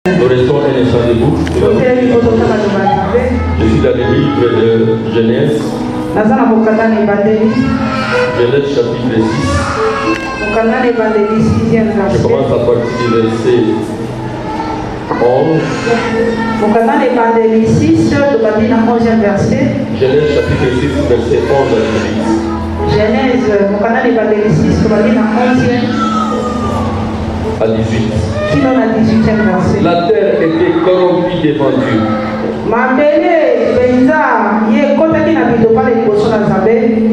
Nous restons un instant debout. Je suis dans le livre de Genèse. Genèse chapitre 6. Je commence à partir du verset 11. Genèse chapitre 6, verset 11 à 18. La terre était corrompue devant Dieu.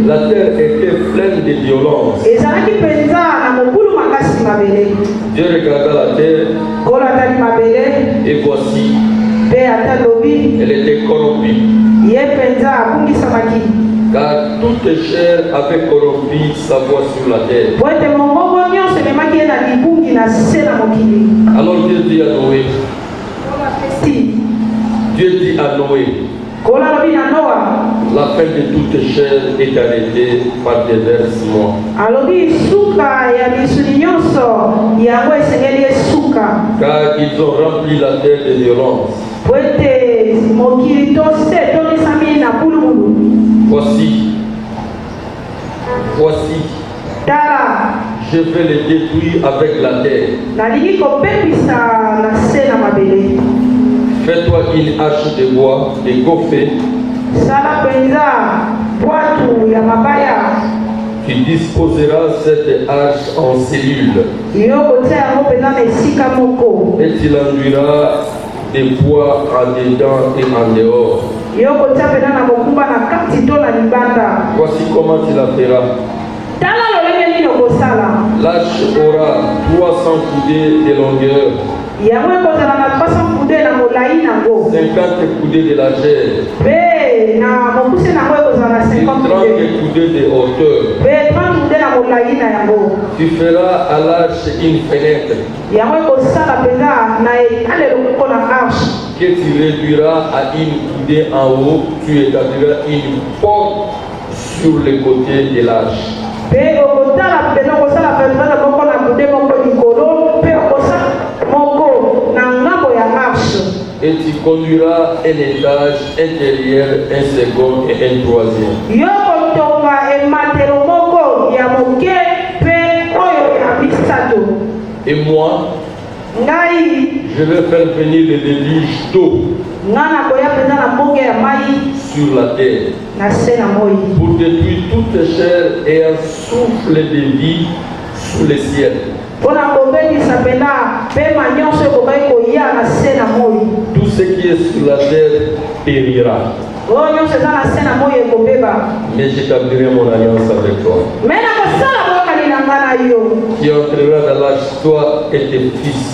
La terre était pleine de violence. Dieu regarda la terre et voici, elle était corrompue. Car toute chair avait corrompu sa voix sur la terre. Alors Dieu dit à Noé, la fin de toute chair est arrêtée par déversement. Car ils ont rempli la terre de violence. Voici, je vais les détruire avec la terre. Fais-toi une hache de bois, de gofé. Tu disposeras cette hache en cellules. Et tu l'enduiras des bois en dedans et en dehors. Voici comment tu la feras. L'hache aura 300 coudées de longueur, 50 coudées de largeur et 30 coudées de hauteur. Tu feras à l'hache une fenêtre que tu réduiras à une coudée en haut. Tu établiras une porte sur le côté de l'hache. Et tu conduiras un étage intérieur, un second et un troisième. Et moi, je vais faire venir le déluge d'eau sur la terre pour détruire toute chair et un souffle de vie sous le ciel. Tout ce qui est sur la terre périra. Mais j'établirai mon alliance avec toi. Qui entrera dans l'âge, toi et tes fils.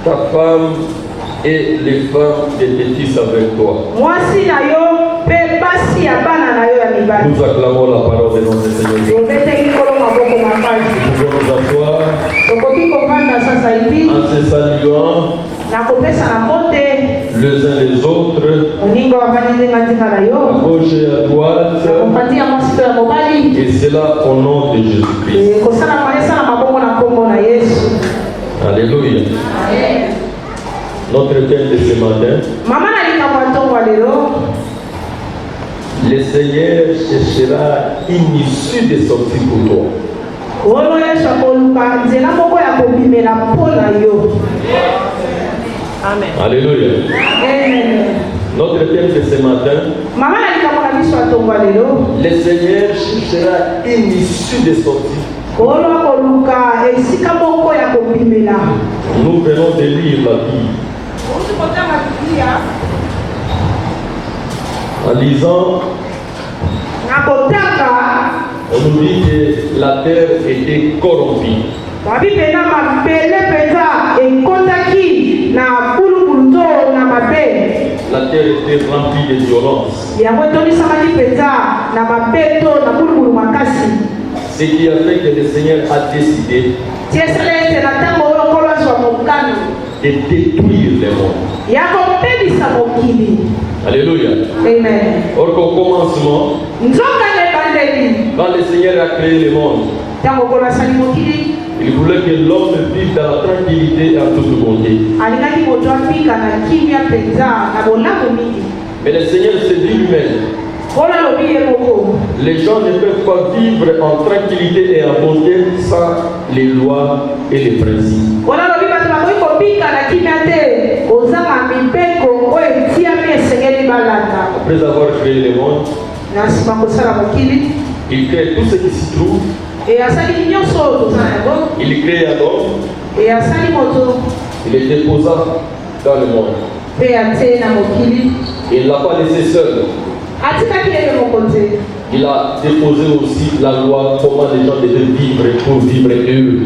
Ta femme et les femmes de tes fils avec toi. Nous acclamons la parole de notre Seigneur. Nous pouvons nous asseoir en se saluant les uns les autres, à gauche et à droite, et cela au nom de Jésus-Christ. Alléluia. Notre thème de ce matin, le Seigneur cherchera une issue de sortie pour toi. Amen. Alléluia. Amen. Notre thème de ce matin, le Seigneur cherchera une issue de sortie. Nous venons de lire la Bible. En lisant, on nous dit que la terre était corrompue. La terre était remplie de violence. Ce qui a fait que le Seigneur a décidé de détruire le monde. Alléluia. Amen. Or qu'au commencement, quand le Seigneur a créé le monde, Il voulait que l'homme vive dans la tranquillité et en toute bonté. Mais le Seigneur se dit lui-même, les gens ne peuvent pas vivre en tranquillité et en bonté sans les lois et les principes. Après avoir créé le monde, il crée tout ce qui s'y trouve. Il crée un homme. Il est déposé dans le monde. Il ne l'a pas laissé seul. Il a déposé aussi la loi, comment les gens devaient vivre pour vivre heureux.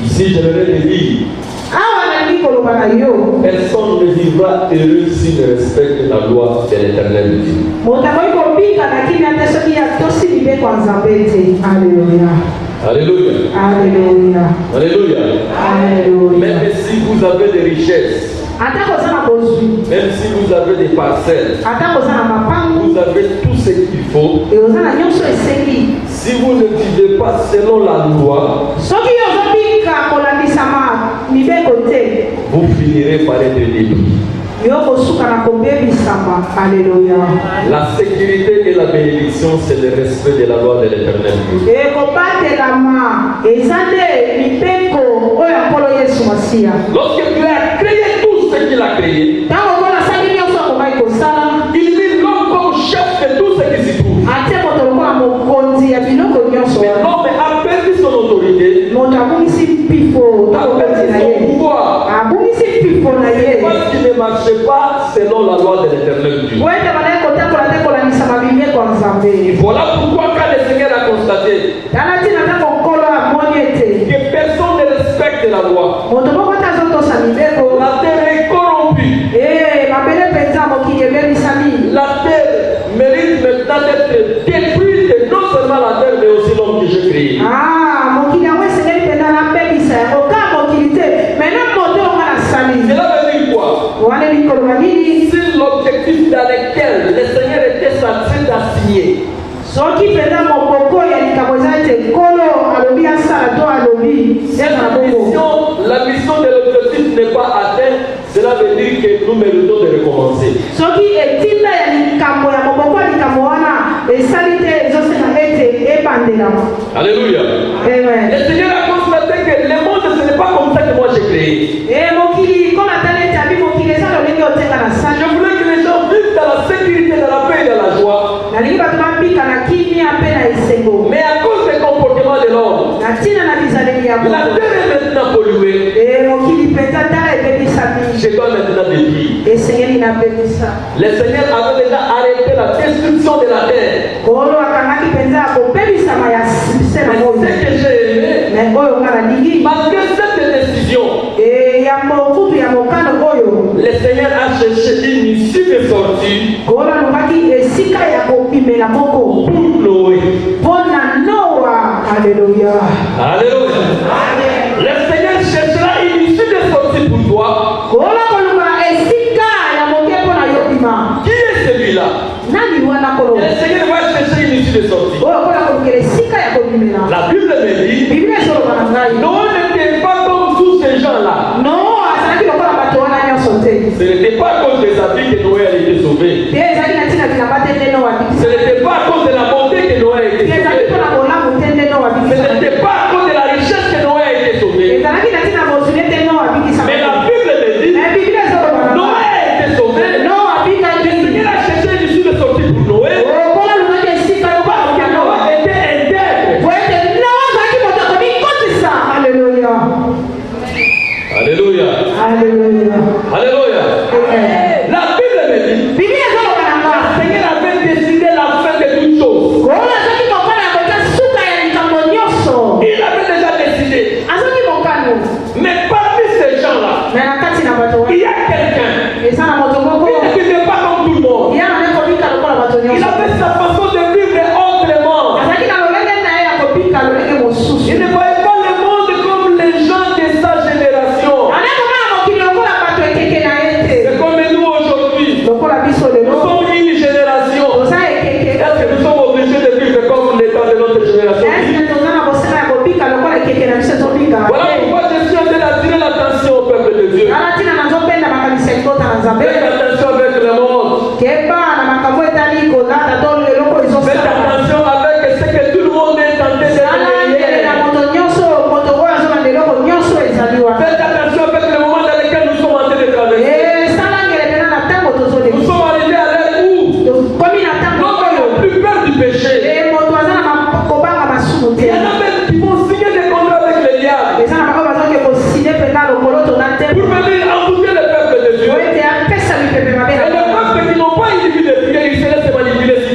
Ici, je vais te dire, personne ne vivra heureux s'il ne respecte la loi de l'Éternel Dieu. Alléluia. Alléluia. Alléluia. Alléluia. Même si vous avez des richesses, même si vous avez des parcelles, vous avez tout ce qu'il faut. Si vous ne vivez pas selon la loi, vous finirez par être détruit. La sécurité et la bénédiction, c'est le respect de la loi de l'Éternel Dieu. Lorsque Dieu a créé tout ce qu'il a créé, il mit l'homme comme chef de tout ce qui s'y trouve. Mais l'homme a perdu son autorité, a perdu son pouvoir, parce qu'il ne marchait pas selon la loi de l'Éternel Dieu. Voilà pourquoi quand le Seigneur a constaté que personne ne respecte la loi, la terre est corrompue. La terre mérite maintenant d'être détruite, non seulement la terre, mais aussi l'homme que j'ai créé. Cela veut dire quoi? C'est l'objectif dans lequel le Seigneur était censé d'assigner. La mission de l'objectif n'est pas atteinte, cela veut dire que nous méritons de recommencer. Alléluia. Le Seigneur a constaté que le monde, ce n'est pas comme ça que moi j'ai créé. Je voulais que les gens vivent dans la sécurité, dans la paix et dans la joie. Mais à cause des comportements de l'homme, la terre est maintenant polluée. Je dois maintenant détruire. Le Seigneur avait déjà arrêté la destruction de la terre. Mais ce que j'ai aimé, malgré cette décision, le Seigneur a cherché une issue de sortie pour Noé. Alléluia. Alléluia. Le Seigneur cherchera une issue de sortie pour toi. Qui est celui-là? Le Seigneur va chercher une issue de sortie. La Bible me dit, Noé n'était pas comme tous ces gens-là. Ce n'était pas à cause des habits que Noé a été sauvé. Ce n'était pas à cause de la bonté que Noé a été sauvé. Ce n'était pas à cause de la richesse que Noé a été sauvé. Mais la Bible me dit, Noé a été sauvé. Le Seigneur a cherché une issue de sortie pour Noé. Parce que Noé était intègre. Alléluia. Alléluia. Alléluia. La Bible me dit, le Seigneur avait décidé la fin de toutes choses.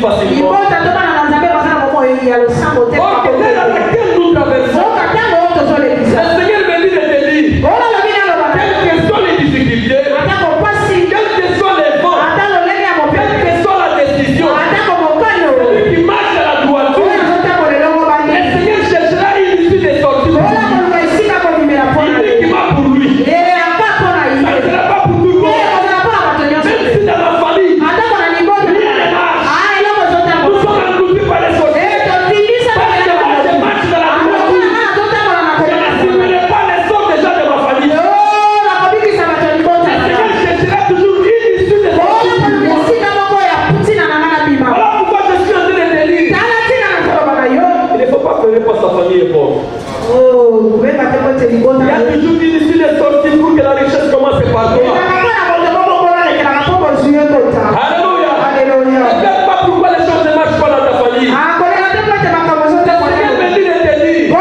facilement. Ok, c'est dans laquelle nous traversons. Le Seigneur me dit de te dire quelles que soient les difficultés, quelles que soient les vents, quelle que soit la décision, celui qui marche à la droiture, le Seigneur cherchera une issue de sortie. Il dit qu'il va pour lui. Ça ne sera pas pour tout le monde. Même si dans la famille, rien ne marche. Nous sommes engloutis par les sorties. Parce que moi, je marche dans la droiture. Je ne suivrai pas les sorts des gens de ma famille. Le Seigneur cherchera toujours une issue de sortie. Voilà pourquoi je suis en train de te dire. Il ne faut pas pleurer parce que sa famille est pauvre. Il y a toujours une issue de sortie pour que la richesse commence par toi. Alléluia. Ne regarde pas pourquoi les choses ne marchent pas dans ta famille. Le Seigneur me dit de te dire, la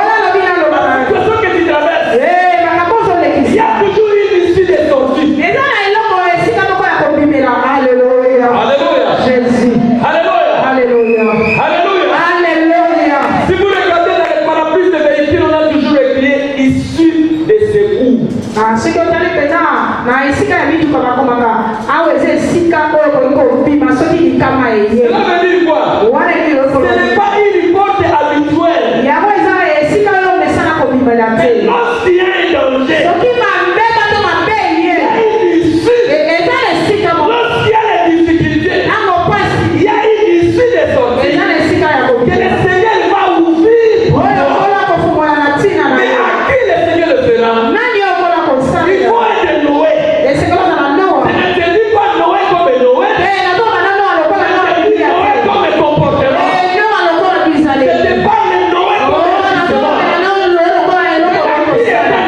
situation que tu traverses, il y a toujours une issue de sortie. Alléluia. Alléluia. Si vous regardez dans les parapluies de véhicules, on a toujours écrit issue de secours. Cela veut dire quoi? Ce n'est pas une porte habituelle. Mais lorsqu'il y a un danger, il y a une issue. Lorsqu'il y a les difficultés, il y a une issue de sortie. Que le Seigneur va ouvrir. Mais à qui le Seigneur le fera? Il faut être Noé. Je ne te dis pas Noé comme Noé. Je te dis Noé comme comportement. Je te parle de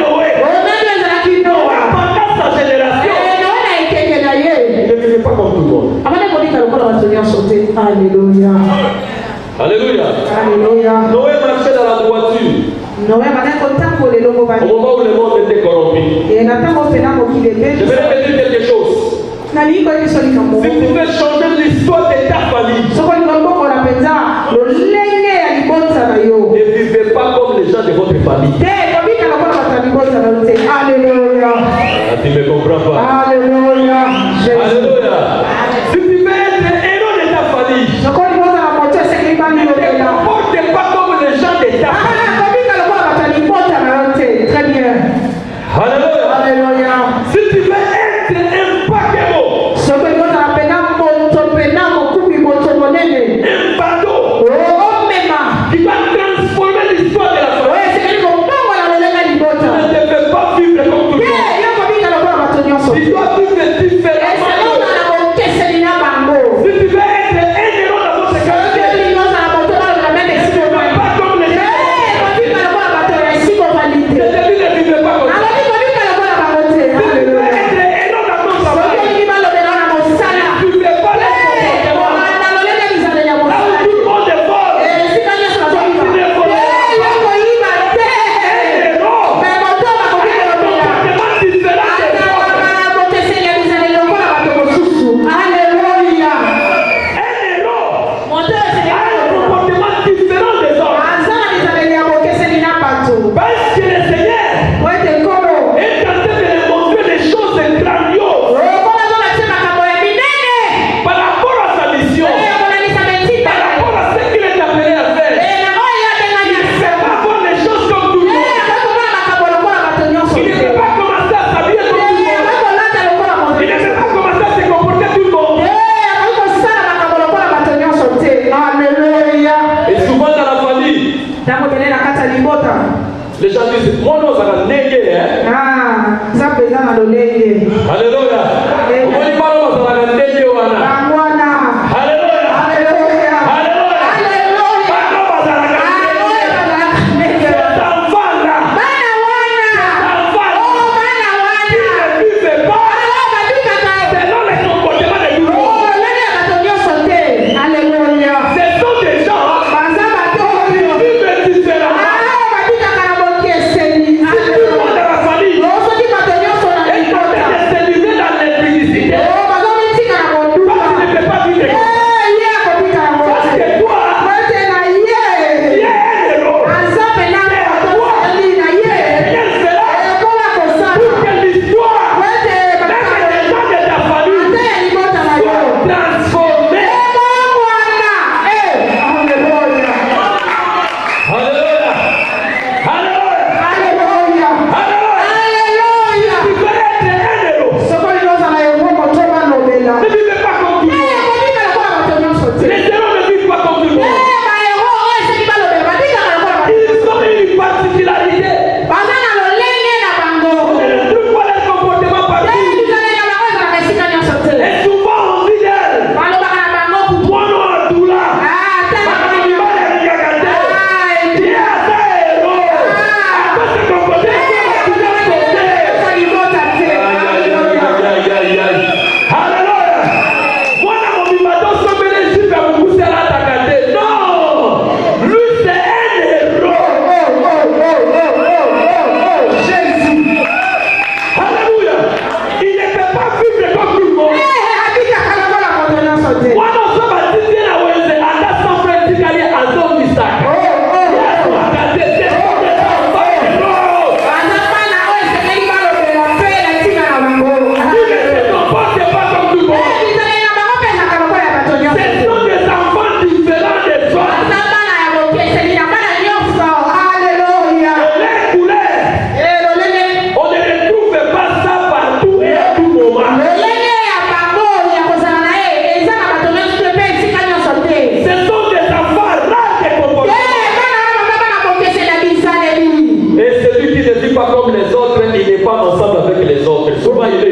Noé comme comportement. Qui était Noé? Noé pendant sa génération. Il ne vivait pas comme tout le monde. Alléluia. Noé marchait dans la droiture. Au moment où le monde était corrompu. Je vais te dire quelque chose. Si tu veux changer l'histoire de ta famille, ne vivez pas comme les gens de votre famille. Tu ne me comprends pas. Alléluia. Si tu veux être héros de ta famille, ne te comporte pas comme les gens de ta famille. Très bien. Alléluia. Si tu veux être impeccable, un bateau qui va transformer l'histoire de la famille. Tu ne peux pas vivre comme tout le monde. Tu dois vivre différemment. Si tu veux être un héros dans votre quartier, tu ne peux pas comme les gens. Je te dis ne vivez pas comme ça. Si tu veux être un héros dans ton travail, ne vivez pas les comportements. Là où tout le monde est fort, tu n'es pas. Parce que le Seigneur est en train de nous montrer des choses grandioses par rapport à sa mission, par rapport à ce qu'il est appelé à faire. Il ne fait pas voir les choses comme tout le monde. Il ne peut pas commencer à s'habiller comme tout le monde. Il ne peut pas commencer à se comporter tout le monde. Et souvent dans la famille, les gens disent, moi non, ça va néguer. Alléluia. On dit pas non, ça va néguer. Alléluia. Parce que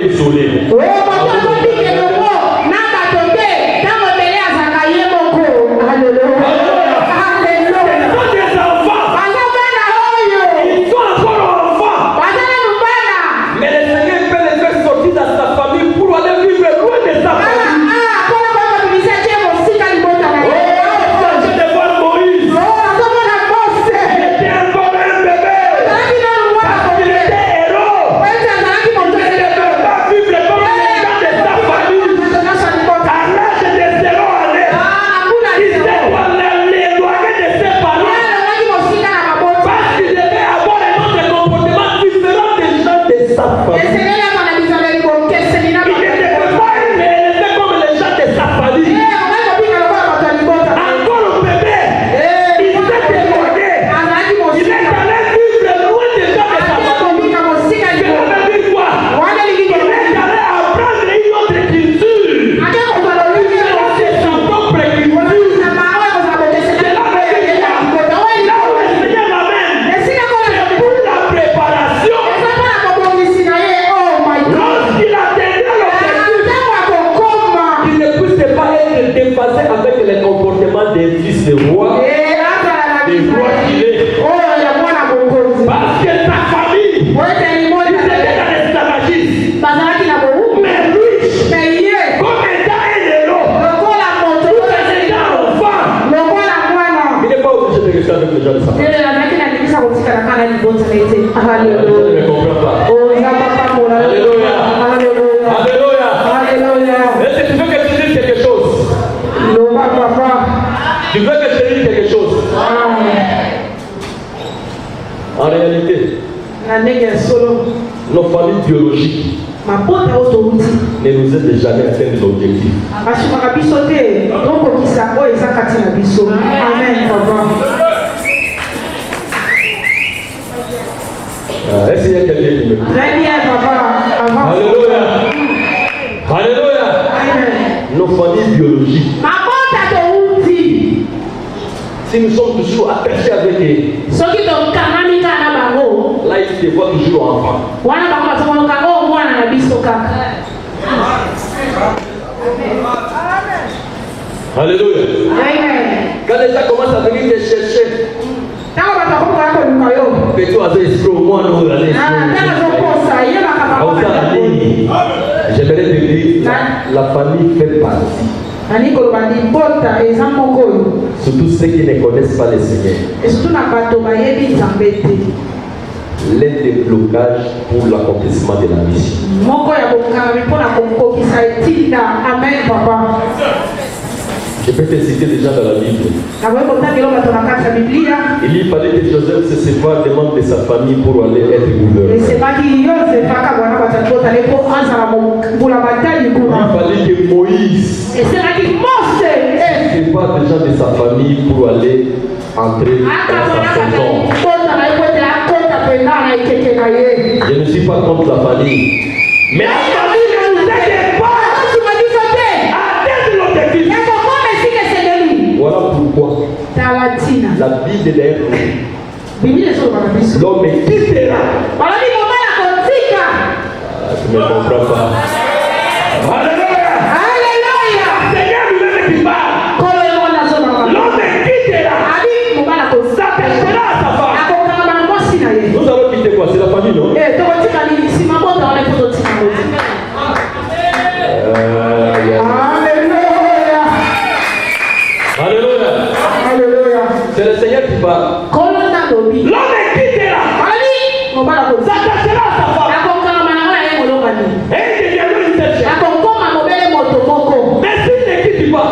désolé. Tu veux que je te dise quelque chose? En réalité, nos familles biologiques ne nous aident jamais à atteindre l'objectif. Est-ce qu'il y a quelqu'un qui me dit? Alléluia. Alléluia. Nos familles biologiques, si nous sommes toujours attachés avec eux, là ils te voient toujours enfant. Alléluia. Quand les gens commencent à venir te chercher, fais-toi un esprit au moins nous aller. J'aimerais te dire, la famille fait partie. Surtout ceux qui ne connaissent pas le Seigneur. L'un des blocages pour l'accomplissement de la mission. Je peux te citer déjà dans la Bible. Il fallait que Joseph se sépare des membres de sa famille pour aller être gouverneur. Il fallait que Moïse se sépare déjà de sa famille pour aller entrer dans sa saison. Je ne suis pas contre la famille. Mais la famille ne nous aide pas à atteindre l'objectif. Voilà pourquoi la Bible est derrière nous. L'homme quittera. Tu ne comprends pas. Alléluia. Alléluia. Seigneur lui-même qui parle. L'homme quittera. S'attachera à sa femme. Nous allons quitter quoi? C'est la famille, non? Alléluia. Alléluia. C'est le Seigneur qui parle. L'homme quittera. S'attachera à sa femme. Et il deviendra une seule chair. Mais s'il ne quitte pas,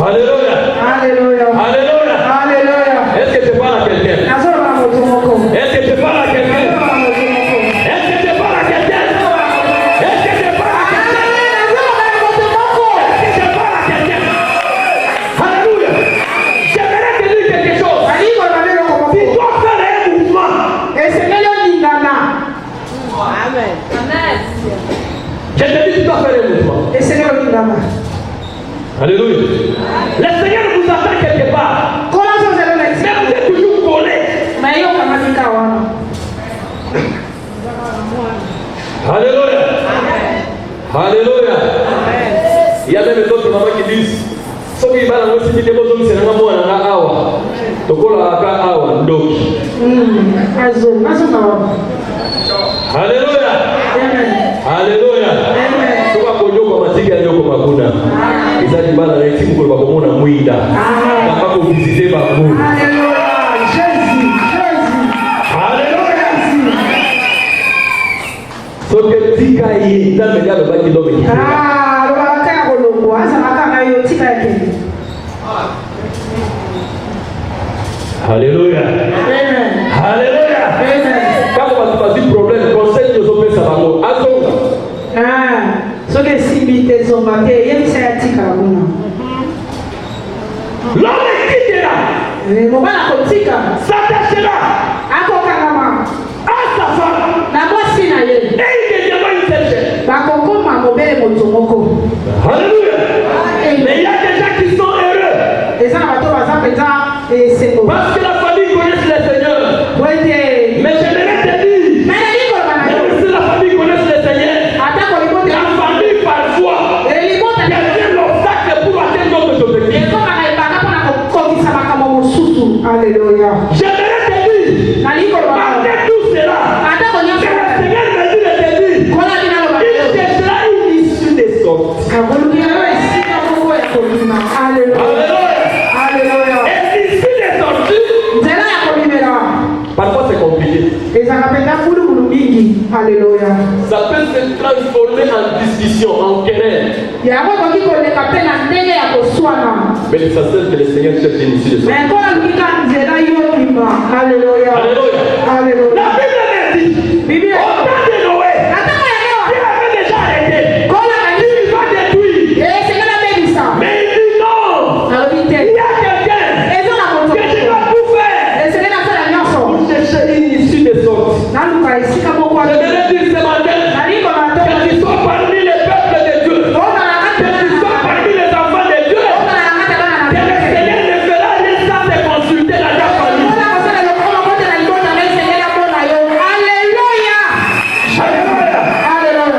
Alléluia. Alléluia. Alléluia. Alléluia. Est-ce que tu parles à quelqu'un? Est-ce que tu parles à quelqu'un? Est-ce que tu parles à quelqu'un? Est-ce que tu parles à quelqu'un? Alléluia. J'aimerais te dire quelque chose. Tu dois faire un mouvement. Amen. Je te dis, tu dois faire un mouvement. Alléluia. Le Seigneur vous attend quelque part. Mais vous êtes toujours collés. Alléluia. Il y a même d'autres mamans qui disent ce qui va dans le site de Bozo, c'est un mois à awa. Tokola aka awa ndoki. Alléluia. Alléluia. Toka konyoko matiki yoko makuna. Izali bana na timu kwa kumona mwinda. Na kwa kuvisite babu. Alléluia. Jésus. Alléluia. Soke tika yi na media lo baki lo beki. Lo baka kolongo asa makanga yo tika yake. Alléluia. Amen. Alléluia. Amen. Quand on a des problèmes, conseil nous opère ça va azonga. Soke simbi te zomba te yemisa ya tika kuna. L'homme quitte là. Mobala kotika. S'attache là. Ako kangama. À sa femme. Na mwasi na ye. Et il devient une cherche. Bakokoma mobele moto moko. Alléluia. Mais il y a des gens qui sont heureux. Eza na bato baza peza seko. Parce que la famille connaît le Seigneur. Wete. Mais j'aimerais te dire. Même si la famille connaît le Seigneur. La famille parfois. Il y a un obstacle pour atteindre notre objectif. Alléluia. J'aimerais te dire. Malgré tout cela. Que le Seigneur me dit de te dire. Il cherchera une issue de sortie. Alléluia. Et l'issue de sortie. Parfois c'est compliqué. Alléluia. Ça peut se transformer en discussion, en querelle. Mais l'essentiel que le Seigneur cherche une issue de sortie. Alléluia. Alléluia. La Bible dit, au temps de Noé, Dieu avait déjà arrêté. Il va détruire. Mais il dit non. Il y a quelqu'un que je dois tout faire pour chercher une issue de sortie. Je vais dire ce matin que tu sois parmi les peuples de Dieu, que tu sois parmi les enfants de Dieu, que le Seigneur ne fera rien sans te consulter dans ta famille. Alléluia.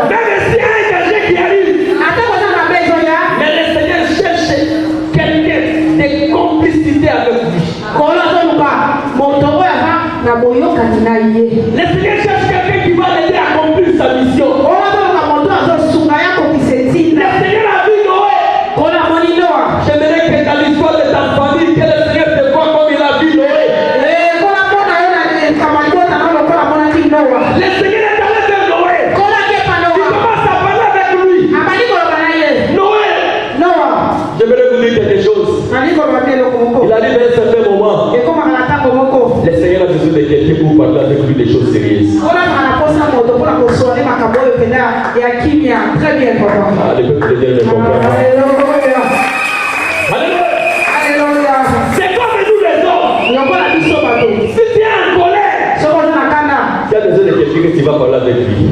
Même s'il y a un danger qui arrive, mais le Seigneur cherche quelqu'un de complicité avec lui. Le Seigneur cherche quelqu'un qui va l'aider à accomplir sa mission. Le Seigneur a vu Noé. J'aimerais que dans l'histoire de ta famille, que le Seigneur te voit comme il a vu Noé. Le Seigneur est allé vers Noé. Il commence à parler avec lui. Noé, j'aimerais vous dire quelque chose. Il arrive à un certain moment. Le Seigneur a besoin de quelqu'un pour parler avec lui des choses sérieuses. Très bien, papa. Ah, le peuple de Dieu ne comprend pas. Alléluia. C'est comme nous les hommes. Si tu es en colère, tu as besoin de quelqu'un qui va parler avec lui.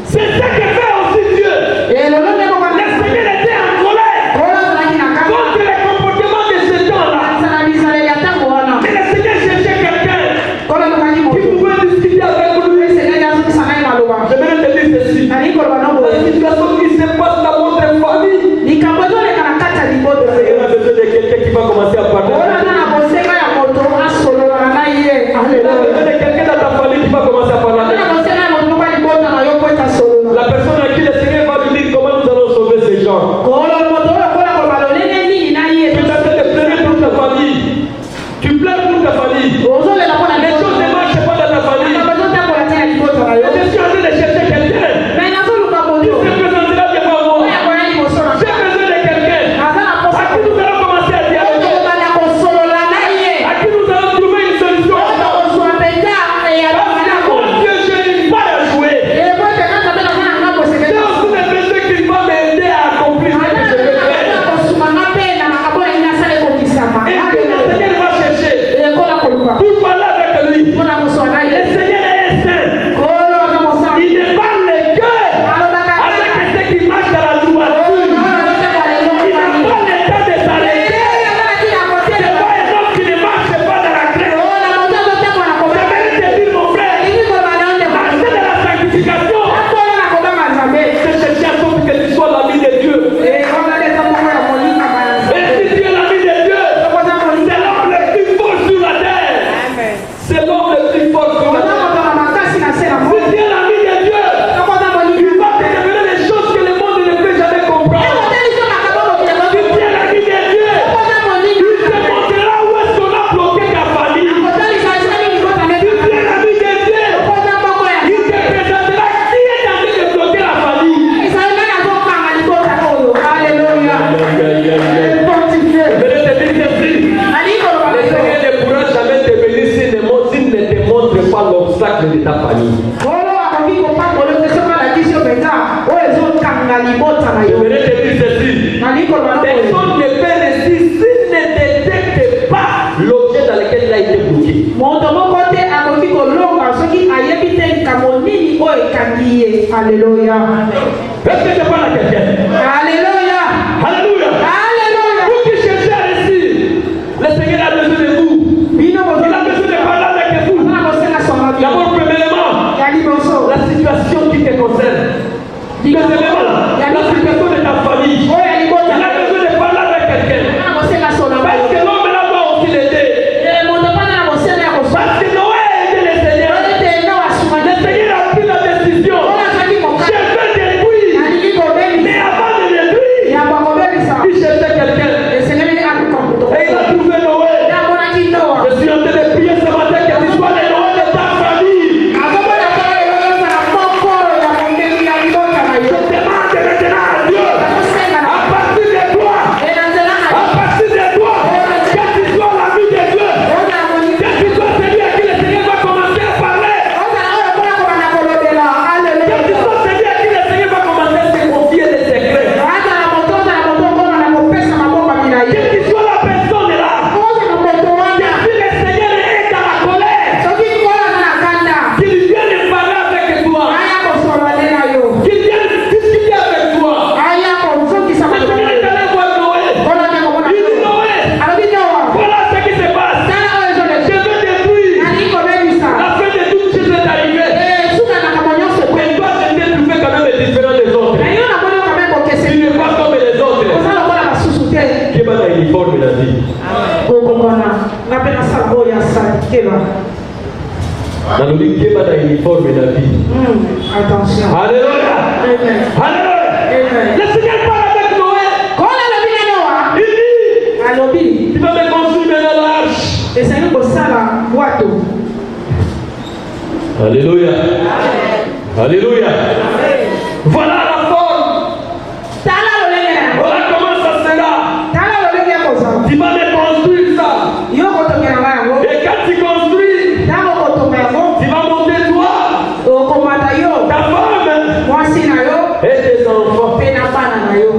C'est ce que fait aussi Dieu. Le Seigneur était en colère contre les comportements de ce temps-là. Mais le Seigneur cherchait quelqu'un qui pouvait discuter avec lui. Je vais te dire ceci. La situation qui se passe dans votre famille, il y a besoin de quelqu'un qui va commencer à parler. Il y a besoin de quelqu'un dans ta famille qui va commencer à parler. Alléluia. Est-ce que je parle à quelqu'un? Alléluia. Alléluia. Alléluia. Vous qui cherchez à réussir, le Seigneur a besoin de vous. Il a besoin de parler avec vous. D'abord, premièrement, la situation qui te concerne. Deuxièmement, la situation de ta famille. Il a besoin de parler avec quelqu'un. Parce que l'homme là doit aussi l'aider. Parce que Noé a aidé le Seigneur. Le Seigneur a pris la décision. Je vais détruire. Mais avant de détruire, il cherchait quelqu'un. Et il a trouvé Noé. Je suis en train de prier ce matin que tu sois le Noé de ta famille. Je demande maintenant à Dieu, à partir de toi, que tu sois l'ami de Dieu, que tu sois celui à qui le Seigneur va commencer à parler, que tu sois celui à qui le Seigneur va commencer à se confier des secrets, que tu sois la personne là, que si le Seigneur est dans la colère, qu'il vienne parler avec toi, qu'il vienne discuter avec toi. Le Seigneur est allé voir Noé. Il dit Noé, voilà ce qui se passe. Je vais détruire. La fin de toutes choses est arrivée. Mais toi, tu t'es trouvé quand même différent des autres. Tu n'es pas comme les autres. Qui est dans l'uniforme la vie. Dans le livre, qui est dans l'uniforme la vie. Attention. Alléluia. Alléluia. Le Seigneur parle avec Noé. Il dit, tu vas me construire maintenant l'arche. Alléluia. Alléluia. Voilà la forme. Voilà comment ça sera. Tu vas me construire ça. Et quand tu construis, tu vas monter toi, ta femme et tes enfants.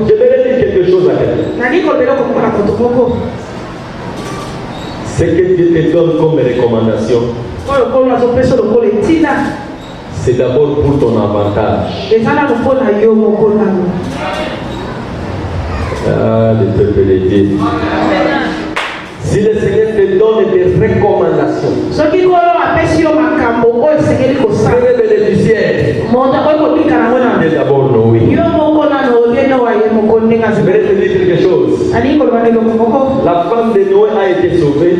Je vais dire quelque chose à quelqu'un. Ce que Dieu te donne comme recommandation, c'est d'abord pour ton avantage. Ah, le peuple de Dieu. Si le Seigneur te donne des recommandations, premier bénéficiaire, c'est d'abord Noé. Je vais te dire quelque chose. La femme de Noé a été sauvée.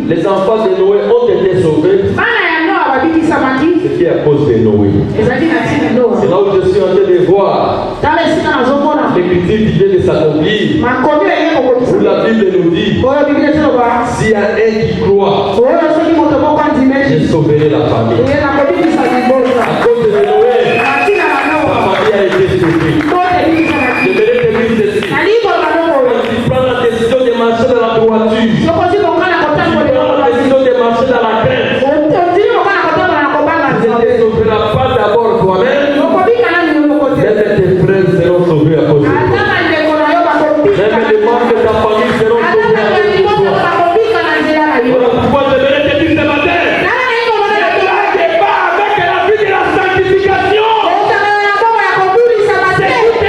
Les enfants de Noé ont été sauvés. C'était à cause de Noé. C'est là où je suis en train de voir l'écriture qui vient de s'accomplir. Où la Bible nous dit, s'il y a un qui croit, je sauverai la famille. À cause de Noé, la famille a été sauvée. Je vais te dire ceci. Quand tu prends la décision de marcher dans la droiture, tu prends la décision de marcher dans la crainte, tu ne te sauveras pas d'abord toi-même, mais tes frères seront sauvés à cause de toi. Même les membres de ta famille seront sauvés à cause de toi. Voilà pourquoi je vais te dire ce matin, ne blague pas avec la vie de la sanctification. C'est tout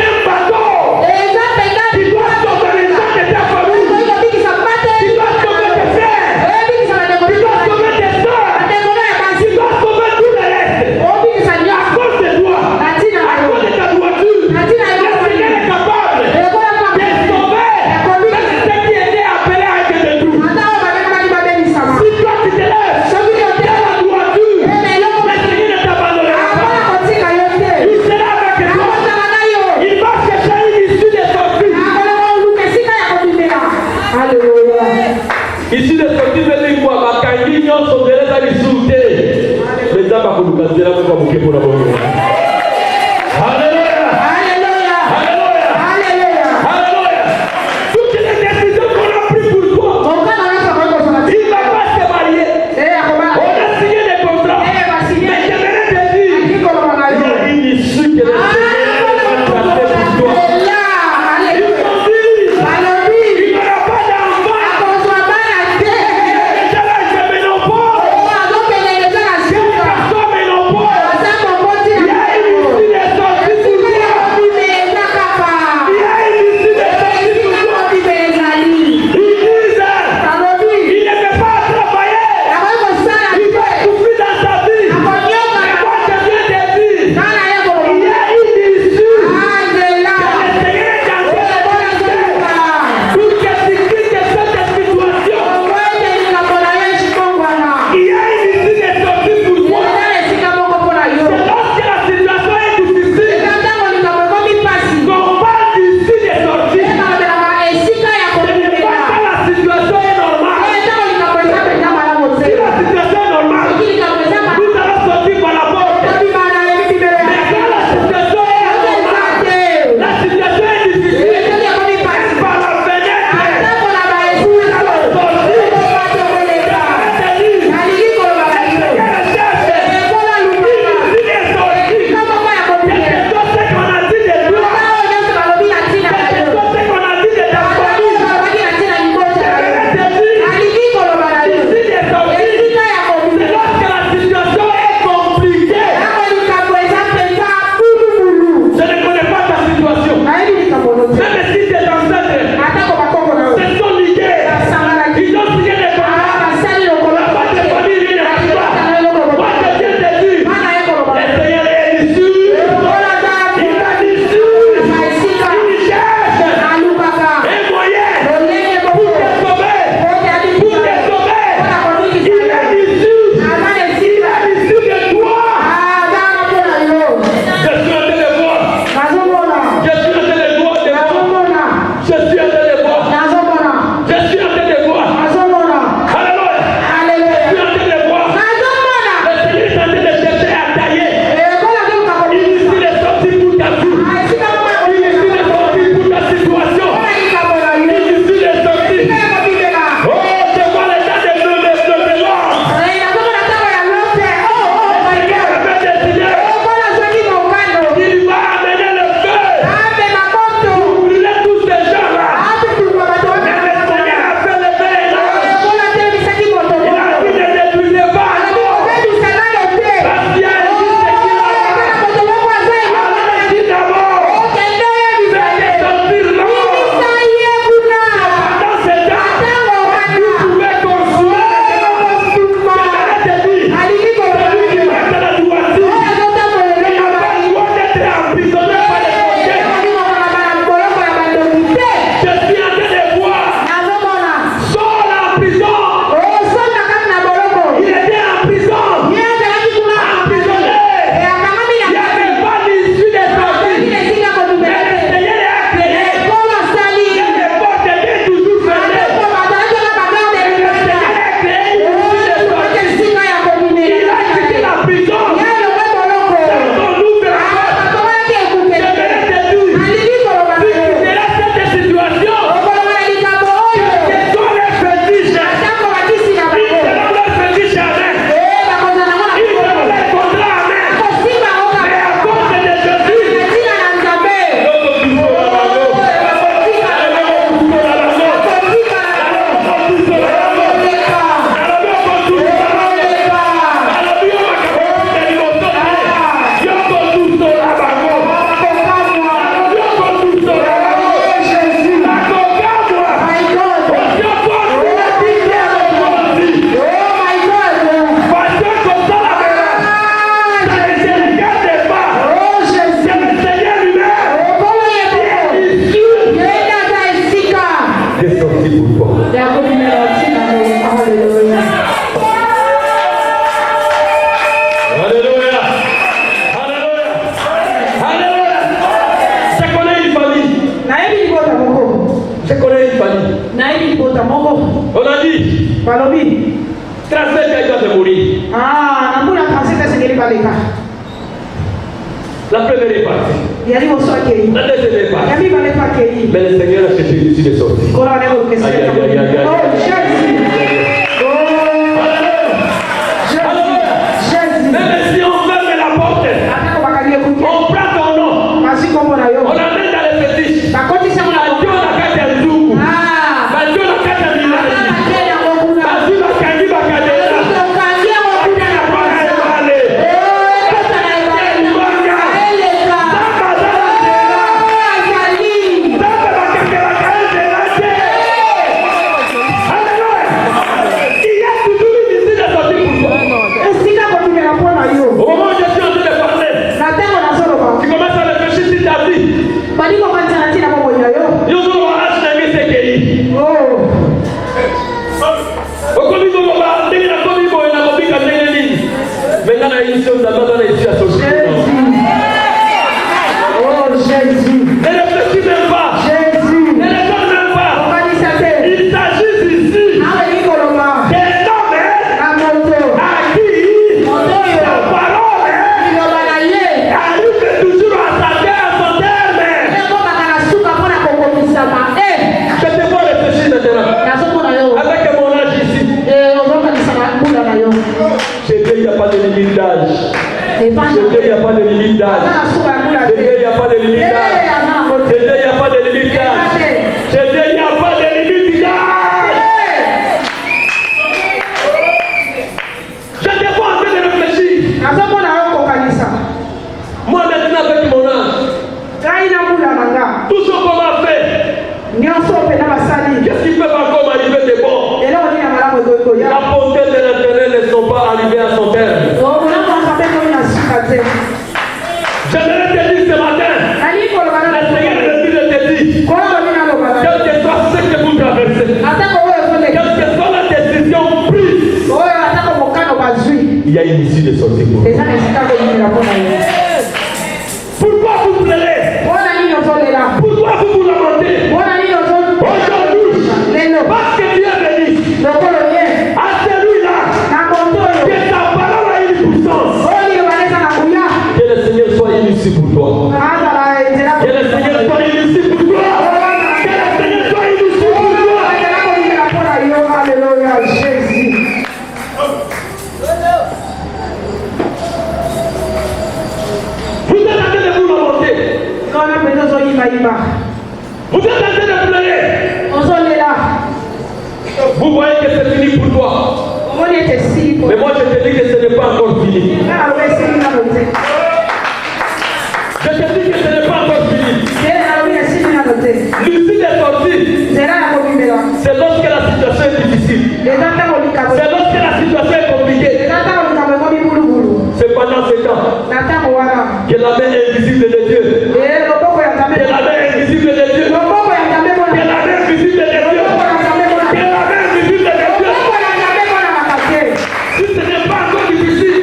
On a dit, transfert doit te mourir. La première est partie. La deuxième est partie. Mais le Seigneur a cherché ici de sortir. Même si on ferme la porte, on prend ton nom, on amène dans les fétiches. Qu'est-ce qui peut encore m'arriver de bon? La bonté de l'Éternel ne sont pas arrivées à son terme. J'aimerais te dire ce matin, le Seigneur te dit, quel que soit ce que vous traversez, quelle que soit la décision prise, il y a une issue de sortie pour vous. Pourquoi vous pleurez? Pourquoi vous lamentez? Aujourd'hui, parce que Dieu est béni. À celui-là, que ta parole a une puissance. Que le Seigneur soit ici pour toi. Que le Seigneur soit ici pour toi. Que le Seigneur soit ici pour toi. Alléluia, Jésus. Vous êtes en train de vous lamenter. Vous êtes en train de pleurer. Vous voyez que c'est fini pour toi. Mais moi je te dis que ce n'est pas encore fini. Je te dis que ce n'est pas encore fini. L'issue des sorties, c'est lorsque la situation est difficile. C'est lorsque la situation est compliquée. C'est pendant ce temps que la main invisible de Dieu, que la main invisible de Dieu, que la main invisible de Dieu, que la main invisible de Dieu. Si ce n'est pas encore difficile,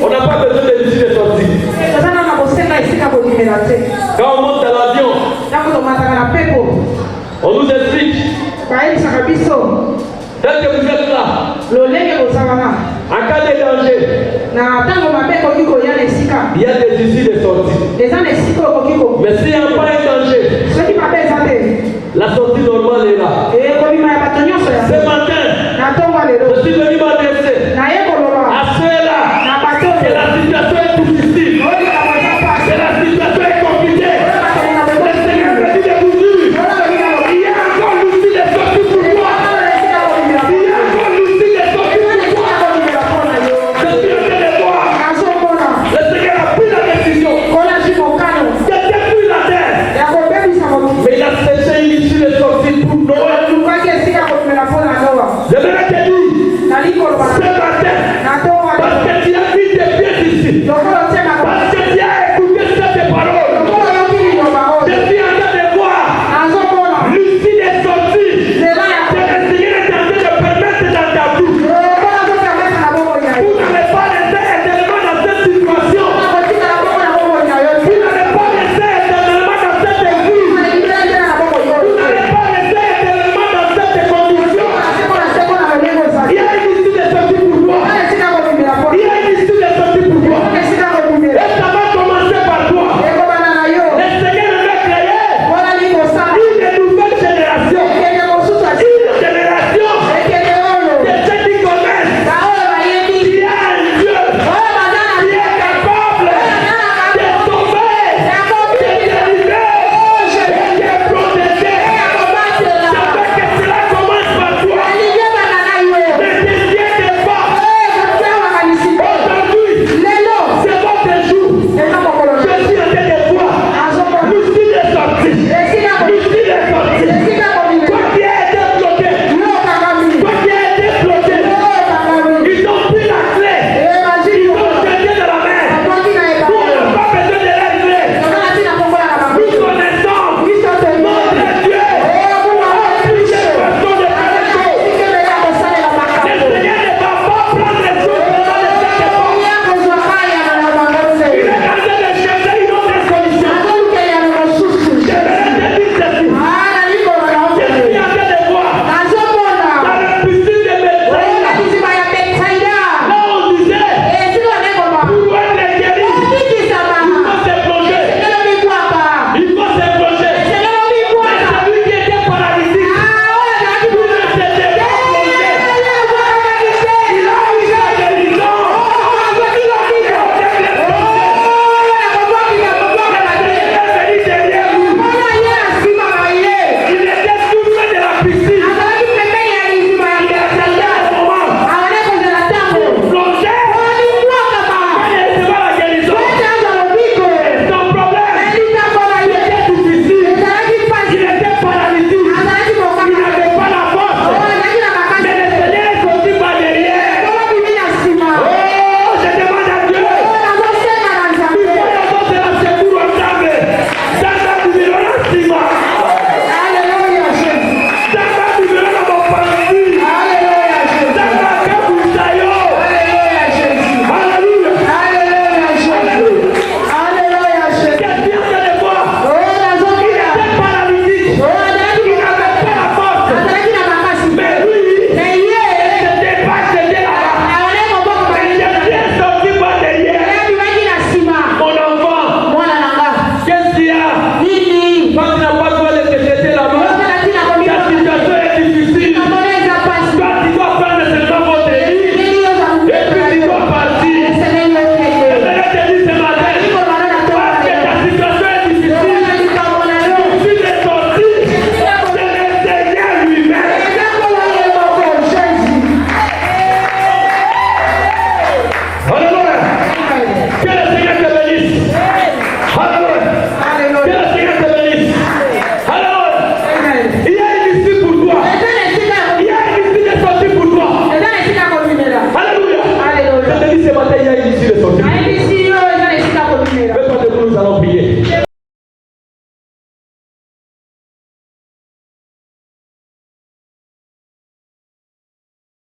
on n'a pas besoin de l'issue des sorties. Quand on monte dans l'avion, on nous explique. Dès que vous êtes là, en cas de danger, il y a des issues de sortie. Mais s'il n'y a pas un danger, la sortie normale est là. Ce matin, je suis venu m'adresser à ceux-là que la situation est difficile, que la situation est compliquée. Le Seigneur me dit de vous dire, il y a encore l'outil de sortie pour toi. Il y a encore l'outil de sortie pour toi. Je suis en train de voir. Le Seigneur a pris la décision de détruire ce matin, il y a une issue de sortie.